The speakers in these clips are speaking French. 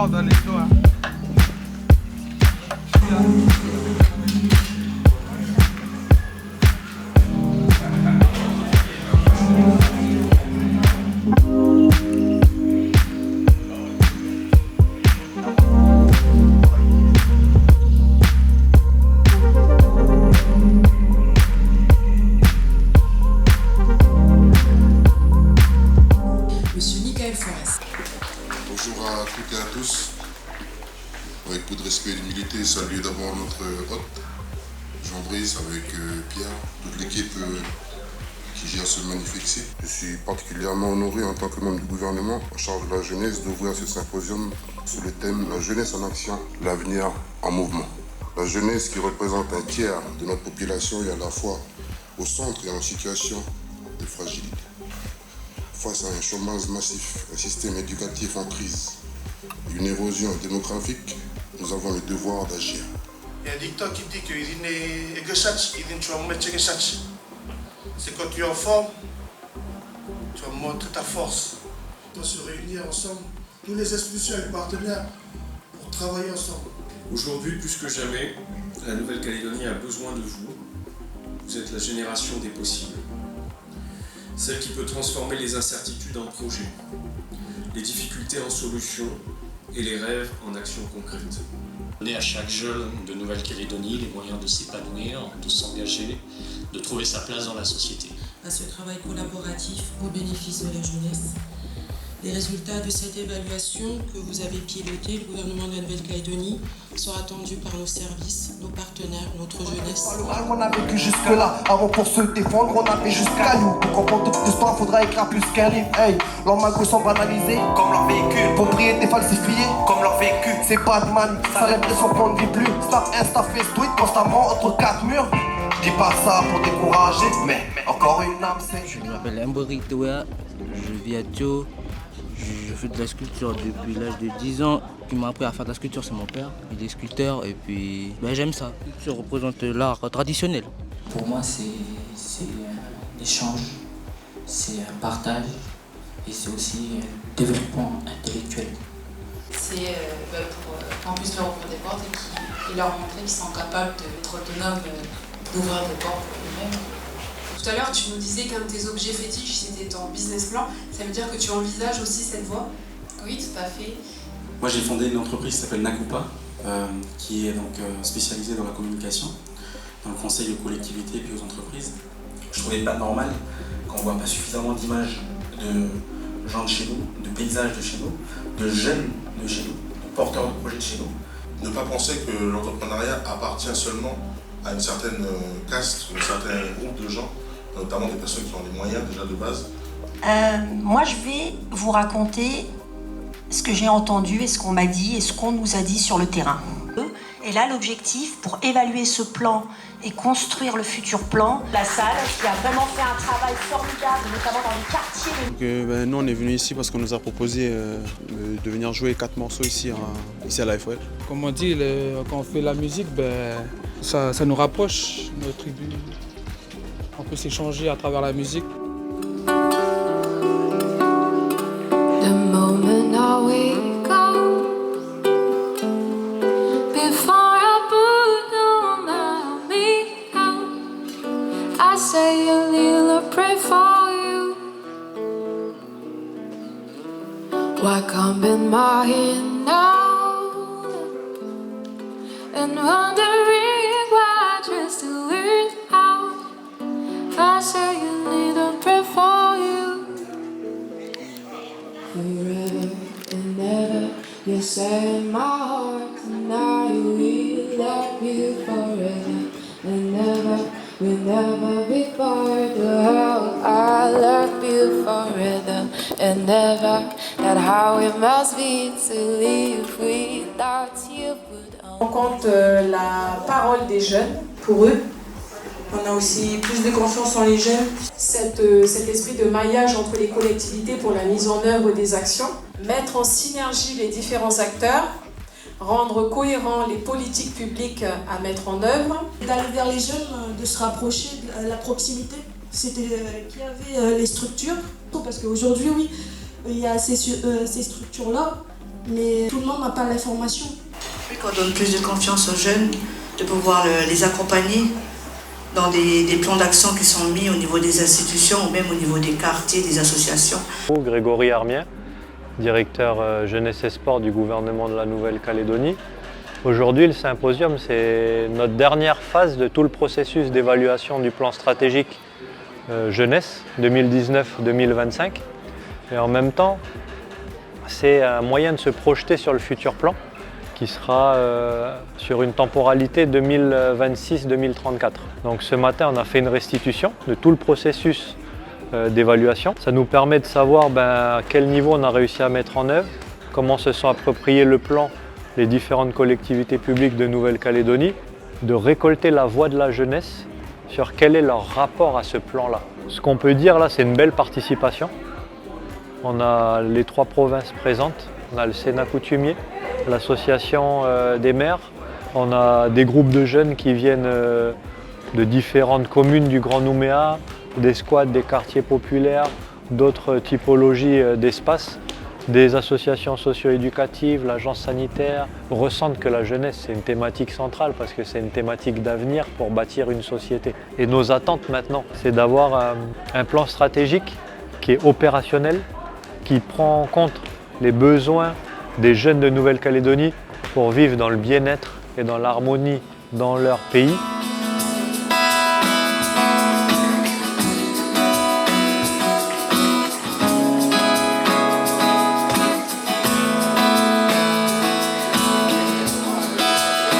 dans l'histoire. Bonjour à toutes et à tous. Avec beaucoup de respect et d'humilité, saluer d'abord notre hôte, Jean-Brice, avec Pierre, toute l'équipe qui gère ce magnifique site. Je suis particulièrement honoré en tant que membre du gouvernement en charge de la jeunesse d'ouvrir ce symposium sous le thème « La jeunesse en action, l'avenir en mouvement ». La jeunesse qui représente un tiers de notre population est à la fois au centre et en situation de fragilité. Face à un chômage massif, un système éducatif en crise, une érosion démographique, nous avons le devoir d'agir. Il y a un dicton qui dit que c'est quand tu es en forme, tu vas montrer ta force. On doit se réunir ensemble, tous les institutions et les partenaires, pour travailler ensemble. Aujourd'hui, plus que jamais, la Nouvelle-Calédonie a besoin de vous. Vous êtes la génération des possibles. Celle qui peut transformer les incertitudes en projets, les difficultés en solutions et les rêves en actions concrètes. Donner à chaque jeune de Nouvelle-Calédonie les moyens de s'épanouir, de s'engager, de trouver sa place dans la société. À ce travail collaboratif au bénéfice de la jeunesse. Les résultats de cette évaluation que vous avez pilotée, le gouvernement de la Nouvelle-Calédonie, sont attendus par nos services, nos partenaires, notre jeunesse. On a vécu jusque-là, avant pour se défendre, on avait jusqu'à nous. Pour comprendre toute l'histoire, faudra écrire plus qu'un livre. Hey, leurs magos sont banalisés, comme leur véhicule. Propriété falsifiée, comme leur véhicule. C'est Batman, ça l'impression qu'on ne vit plus. Snap, Insta, face, tweet, constamment entre quatre murs. Je dis pas ça pour décourager, mais encore une âme c'est. Je m'appelle Mbori Toa, je vis à Thio. Je fais de la sculpture depuis l'âge de 10 ans. Qui m'a appris à faire de la sculpture, c'est mon père. Il est sculpteur et puis j'aime ça. Ça représente l'art traditionnel. Pour moi, c'est un échange, c'est un partage et c'est aussi un développement intellectuel. C'est pour qu'on puisse leur ouvrir des portes et leur montrer qu'ils sont capables d'être autonomes, d'ouvrir des portes pour eux-mêmes. Tout à l'heure, tu nous disais qu'un de tes objets fétiches, c'était ton business plan. Ça veut dire que tu envisages aussi cette voie? Oui, tout à fait. Moi, j'ai fondé une entreprise qui s'appelle Nakupa, qui est donc spécialisée dans la communication, dans le conseil aux collectivités et puis aux entreprises. Je trouvais pas normal qu'on ne voit pas suffisamment d'images de gens de chez nous, de paysages de chez nous, de jeunes de chez nous, de porteurs de projets de chez nous. Ne pas penser que l'entrepreneuriat appartient seulement à une certaine caste, un certain groupe de gens, notamment des personnes qui ont les moyens déjà de base. Moi, je vais vous raconter ce que j'ai entendu et ce qu'on m'a dit et ce qu'on nous a dit sur le terrain. Et là, l'objectif pour évaluer ce plan et construire le futur plan, la salle qui a vraiment fait un travail formidable, notamment dans les quartiers. Nous, on est venu ici parce qu'on nous a proposé de venir jouer 4 morceaux ici à l'AFOL. Comme on dit, quand on fait la musique, ça nous rapproche, nos tribus. On peut s'échanger à travers la musique. The moment I wake up, before I put on my makeup, I say a little prayer for you. Why come in my head now and wondering why I just to learn how. I say a little prayer for you. Forever and ever, you say in my heart, and I will love you forever and ever. We'll never be part of how I love you forever and ever. That how it must be to live without you. On compte la parole des jeunes pour eux. On a aussi plus de confiance en les jeunes. Cet esprit de maillage entre les collectivités pour la mise en œuvre des actions. Mettre en synergie les différents acteurs. Rendre cohérents les politiques publiques à mettre en œuvre. D'aller vers les jeunes, de se rapprocher de la proximité. C'était qui avait les structures. Parce qu'aujourd'hui, oui, il y a ces structures-là, mais tout le monde n'a pas l'information. Qu'on donne plus de confiance aux jeunes, de pouvoir les accompagner dans des plans d'action qui sont mis au niveau des institutions ou même au niveau des quartiers, des associations. Grégory Armien, directeur jeunesse et sport du gouvernement de la Nouvelle-Calédonie. Aujourd'hui, le symposium, c'est notre dernière phase de tout le processus d'évaluation du plan stratégique jeunesse 2019-2025. Et en même temps, c'est un moyen de se projeter sur le futur plan qui sera sur une temporalité 2026-2034. Donc ce matin, on a fait une restitution de tout le processus d'évaluation. Ça nous permet de savoir à quel niveau on a réussi à mettre en œuvre, comment se sont appropriés le plan les différentes collectivités publiques de Nouvelle-Calédonie, de récolter la voix de la jeunesse sur quel est leur rapport à ce plan-là. Ce qu'on peut dire là, c'est une belle participation. On a les 3 provinces présentes, on a le Sénat coutumier, l'association des maires, on a des groupes de jeunes qui viennent de différentes communes du Grand Nouméa, des squats, des quartiers populaires, d'autres typologies d'espaces, des associations socio-éducatives, l'agence sanitaire ressentent que la jeunesse c'est une thématique centrale parce que c'est une thématique d'avenir pour bâtir une société. Et nos attentes maintenant, c'est d'avoir un plan stratégique qui est opérationnel, qui prend en compte les besoins des jeunes de Nouvelle-Calédonie pour vivre dans le bien-être et dans l'harmonie dans leur pays.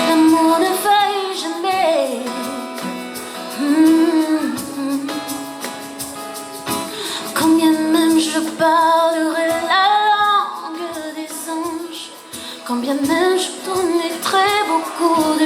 L'amour ne faille jamais. Combien même je parlerai la langue des anges, combien même je donnerai beaucoup